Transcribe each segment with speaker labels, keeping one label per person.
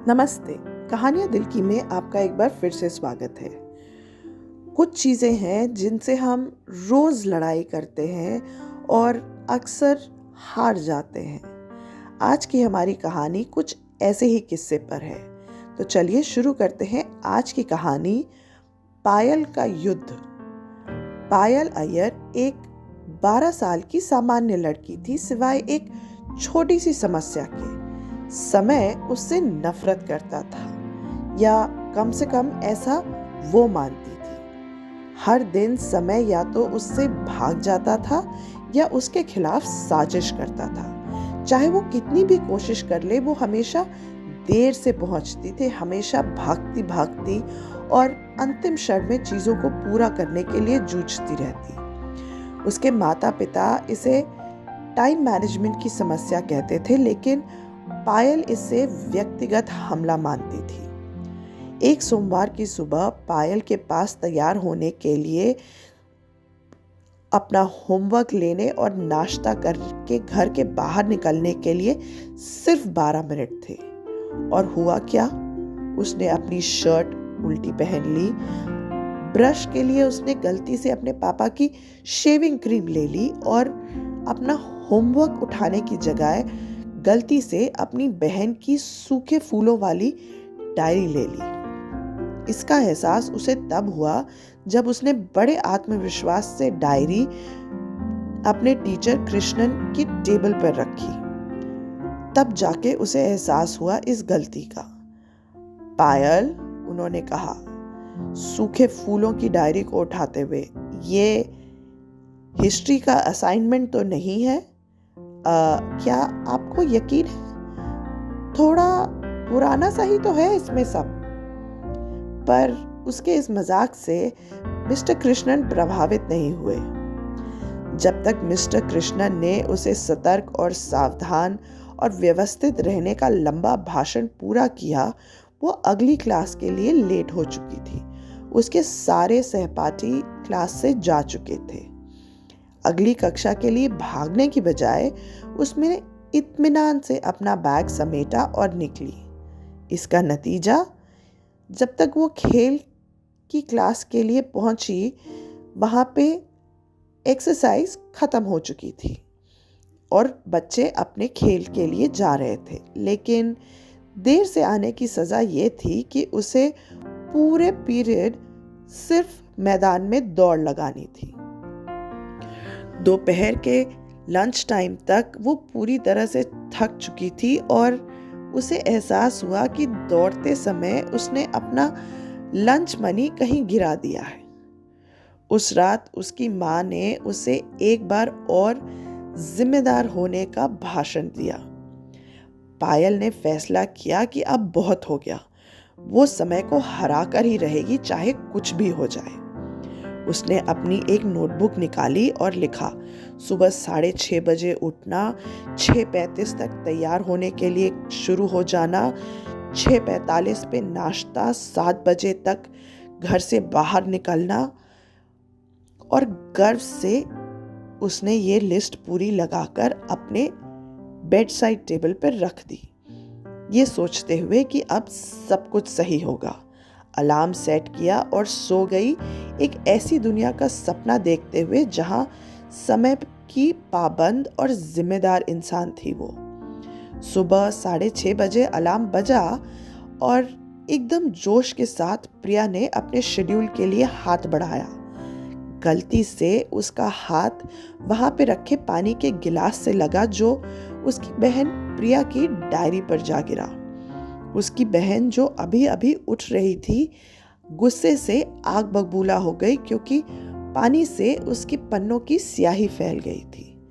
Speaker 1: नमस्ते। कहानियाँ दिल की में आपका एक बार फिर से स्वागत है। कुछ चीज़ें हैं जिनसे हम रोज़ लड़ाई करते हैं और अक्सर हार जाते हैं। आज की हमारी कहानी कुछ ऐसे ही किस्से पर है। तो चलिए शुरू करते हैं आज की कहानी, पायल का युद्ध। पायल अय्यर एक 12 साल की सामान्य लड़की थी, सिवाय एक छोटी सी समस्या के। समय उससे नफरत करता था, या कम से कम ऐसा वो मानती थी। हर दिन समय या तो उससे भाग जाता था या उसके खिलाफ साजिश करता था। चाहे वो कितनी भी कोशिश कर ले, वो हमेशा देर से पहुंचती थी, हमेशा भागती भागती और अंतिम क्षण में चीज़ों को पूरा करने के लिए जूझती रहती। उसके माता पिता इसे टाइम मैनेजमेंट की समस्या कहते थे, लेकिन पायल इससे व्यक्तिगत हमला मानती थी। एक सोमवार की सुबह पायल के पास तैयार होने के लिए अपना होमवर्क लेने और नाश्ता करके घर के बाहर निकलने के लिए सिर्फ 12 मिनट थे। और हुआ क्या? उसने अपनी शर्ट उल्टी पहन ली। ब्रश के लिए उसने गलती से अपने पापा की शेविंग क्रीम ले ली और अपना होमवर्क उठाने की जगह गलती से अपनी बहन की सूखे फूलों वाली डायरी ले ली। इसका एहसास उसे तब हुआ जब उसने बड़े आत्मविश्वास से डायरी अपने टीचर कृष्णन की टेबल पर रखी। तब जाके उसे एहसास हुआ इस गलती का। पायल, उन्होंने कहा सूखे फूलों की डायरी को उठाते हुए, ये हिस्ट्री का असाइनमेंट तो नहीं है? क्या आपको यकीन है? थोड़ा पुराना सा ही तो है इसमें सब। पर उसके इस मजाक से मिस्टर कृष्णन प्रभावित नहीं हुए। जब तक मिस्टर कृष्णन ने उसे सतर्क और सावधान और व्यवस्थित रहने का लंबा भाषण पूरा किया, वो अगली क्लास के लिए लेट हो चुकी थी। उसके सारे सहपाठी क्लास से जा चुके थे। अगली कक्षा के लिए भागने की बजाय उसने इत्मीनान से अपना बैग समेटा और निकली। इसका नतीजा, जब तक वो खेल की क्लास के लिए पहुंची, वहां पे एक्सरसाइज खत्म हो चुकी थी और बच्चे अपने खेल के लिए जा रहे थे। लेकिन देर से आने की सजा ये थी कि उसे पूरे पीरियड सिर्फ मैदान में दौड़ लगानी थी। दोपहर के लंच टाइम तक वो पूरी तरह से थक चुकी थी और उसे एहसास हुआ कि दौड़ते समय उसने अपना लंच मनी कहीं गिरा दिया है। उस रात उसकी माँ ने उसे एक बार और जिम्मेदार होने का भाषण दिया। पायल ने फैसला किया कि अब बहुत हो गया, वो समय को हरा कर ही रहेगी, चाहे कुछ भी हो जाए। उसने अपनी एक नोटबुक निकाली और लिखा, सुबह 6:30 बजे उठना, 6:35 तक तैयार होने के लिए शुरू हो जाना, 6:45 पे नाश्ता, 7 बजे तक घर से बाहर निकलना। और गर्व से उसने ये लिस्ट पूरी लगाकर अपने बेड साइड टेबल पर रख दी, ये सोचते हुए कि अब सब कुछ सही होगा। अलार्म सेट किया और सो गई, एक ऐसी दुनिया का सपना देखते हुए जहां समय की पाबंद और जिम्मेदार इंसान थी वो। सुबह 6:30 बजे अलार्म बजा और एकदम जोश के साथ प्रिया ने अपने शेड्यूल के लिए हाथ बढ़ाया। गलती से उसका हाथ वहां पे रखे पानी के गिलास से लगा जो उसकी बहन प्रिया की डायरी पर जा गिरा। उसकी बहन, जो अभी अभी उठ रही थी, गुस्से से आग बबूला हो गई क्योंकि पानी से उसकी पन्नों की स्याही फैल गई थी।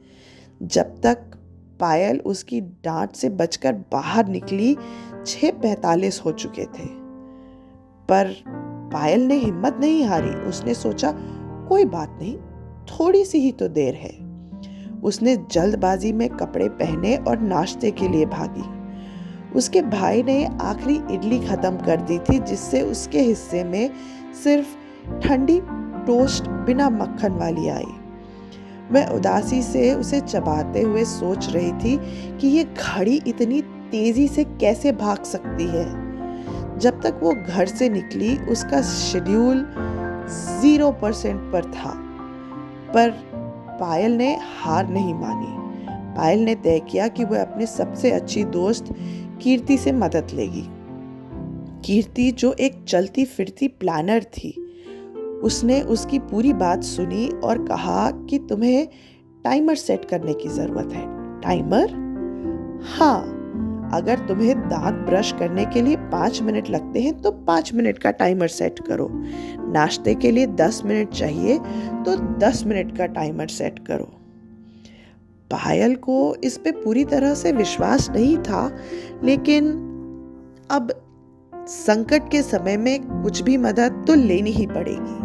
Speaker 1: जब तक पायल उसकी डांट से बचकर बाहर निकली, 6:45 हो चुके थे। पर पायल ने हिम्मत नहीं हारी। उसने सोचा, कोई बात नहीं, थोड़ी सी ही तो देर है। उसने जल्दबाजी में कपड़े पहने और नाश्ते के लिए भागी। उसके भाई ने आखिरी इडली खत्म कर दी थी, जिससे उसके हिस्से में सिर्फ ठंडी टोस्ट बिना मक्खन वाली आई। वह उदासी से उसे चबाते हुए सोच रही थी कि ये घड़ी इतनी तेजी से कैसे भाग सकती है। जब तक वो घर से निकली उसका शेड्यूल 0% पर था। पर पायल ने हार नहीं मानी। पायल ने तय किया कि वह अपनी सबसे अच्छी दोस्त कीर्ति से मदद लेगी। कीर्ति जो एक चलती फिरती प्लानर थी, उसने उसकी पूरी बात सुनी और कहा कि तुम्हें टाइमर सेट करने की जरूरत है। टाइमर? हाँ, अगर तुम्हें दांत ब्रश करने के लिए 5 मिनट लगते हैं तो 5 मिनट का टाइमर सेट करो। नाश्ते के लिए 10 मिनट चाहिए तो 10 मिनट का टाइमर सेट करो। पायल को इस पे पूरी तरह से विश्वास नहीं था, लेकिन अब संकट के समय में कुछ भी मदद तो लेनी ही पड़ेगी।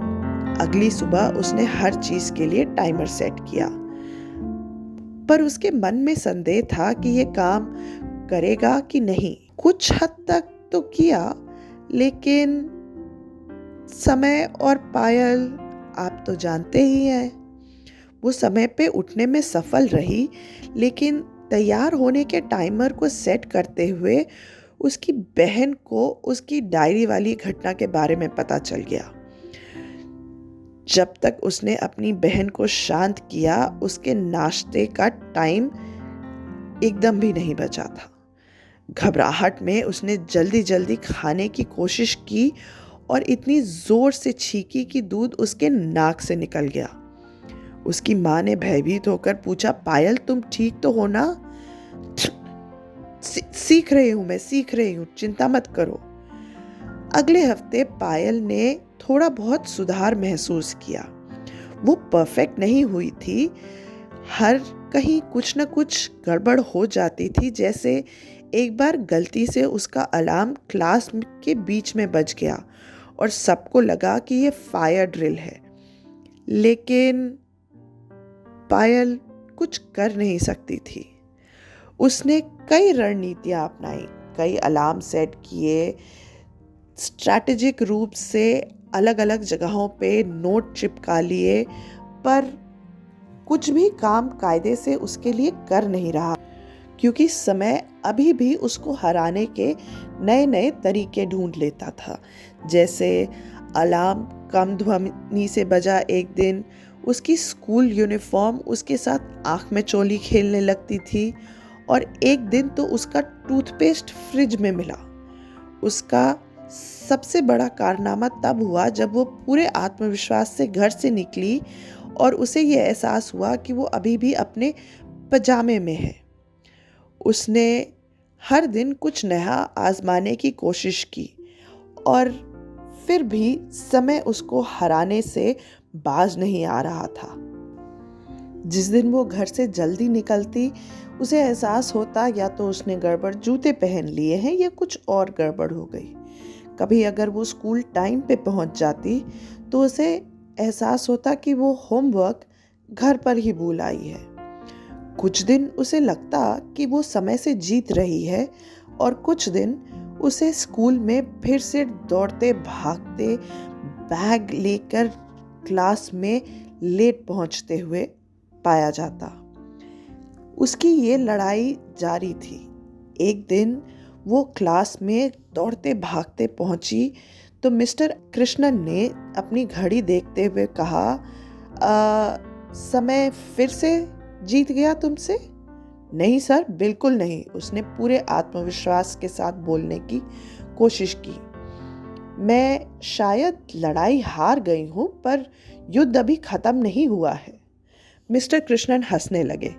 Speaker 1: अगली सुबह उसने हर चीज के लिए टाइमर सेट किया, पर उसके मन में संदेह था कि यह काम करेगा कि नहीं। कुछ हद तक तो किया, लेकिन समय और पायल आप तो जानते ही हैं। वो समय पे उठने में सफल रही, लेकिन तैयार होने के टाइमर को सेट करते हुए उसकी बहन को उसकी डायरी वाली घटना के बारे में पता चल गया। जब तक उसने अपनी बहन को शांत किया, उसके नाश्ते का टाइम एकदम भी नहीं बचा था। घबराहट में उसने जल्दी जल्दी खाने की कोशिश की और इतनी जोर से छींकी कि दूध उसके नाक से निकल गया। उसकी माँ ने भयभीत होकर पूछा, पायल तुम ठीक तो हो ना? सीख रही हूँ, चिंता मत करो। अगले हफ्ते पायल ने थोड़ा बहुत सुधार महसूस किया। वो परफेक्ट नहीं हुई थी, हर कहीं कुछ न कुछ गड़बड़ हो जाती थी। जैसे एक बार गलती से उसका अलार्म क्लास के बीच में बज गया और सबको लगा कि ये फायर ड्रिल है, लेकिन पायल कुछ कर नहीं सकती थी। उसने कई रणनीतियां अपनाई, कई अलार्म सेट किए, स्ट्रैटेजिक रूप से अलग अलग जगहों पे नोट चिपका लिए, पर कुछ भी काम कायदे से उसके लिए कर नहीं रहा, क्योंकि समय अभी भी उसको हराने के नए नए तरीके ढूंढ लेता था। जैसे अलार्म कम ध्वनि से बजा एक दिन, उसकी स्कूल यूनिफॉर्म उसके साथ आँख में चोली खेलने लगती थी, और एक दिन तो उसका टूथपेस्ट फ्रिज में मिला। उसका सबसे बड़ा कारनामा तब हुआ जब वो पूरे आत्मविश्वास से घर से निकली और उसे ये एहसास हुआ कि वो अभी भी अपने पजामे में है। उसने हर दिन कुछ नया आजमाने की कोशिश की, और फिर भी समय उसको हराने से बाज नहीं आ रहा था। जिस दिन वो घर से जल्दी निकलती, उसे एहसास होता या तो उसने गड़बड़ जूते पहन लिए हैं या कुछ और गड़बड़ हो गई। कभी अगर वो स्कूल टाइम पे पहुंच जाती तो उसे एहसास होता कि वो होमवर्क घर पर ही भूल आई है। कुछ दिन उसे लगता कि वो समय से जीत रही है, और कुछ दिन उसे स्कूल में फिर से दौड़ते भागते बैग लेकर क्लास में लेट पहुंचते हुए पाया जाता। उसकी ये लड़ाई जारी थी। एक दिन वो क्लास में दौड़ते भागते पहुंची तो मिस्टर कृष्णन ने अपनी घड़ी देखते हुए कहा, समय फिर से जीत गया तुमसे? नहीं सर, बिल्कुल नहीं, उसने पूरे आत्मविश्वास के साथ बोलने की कोशिश की। मैं शायद लड़ाई हार गई हूं, पर युद्ध अभी खत्म नहीं हुआ है। मिस्टर कृष्णन हंसने लगे।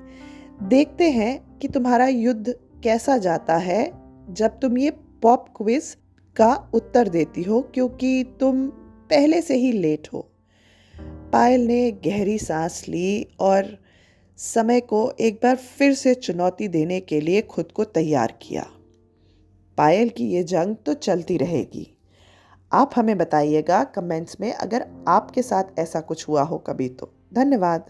Speaker 1: देखते हैं कि तुम्हारा युद्ध कैसा जाता है जब तुम ये पॉप क्विज का उत्तर देती हो, क्योंकि तुम पहले से ही लेट हो। पायल ने गहरी सांस ली और समय को एक बार फिर से चुनौती देने के लिए खुद को तैयार किया। पायल की ये जंग तो चलती रहेगी। आप हमें बताइएगा कमेंट्स में अगर आपके साथ ऐसा कुछ हुआ हो कभी तो। धन्यवाद।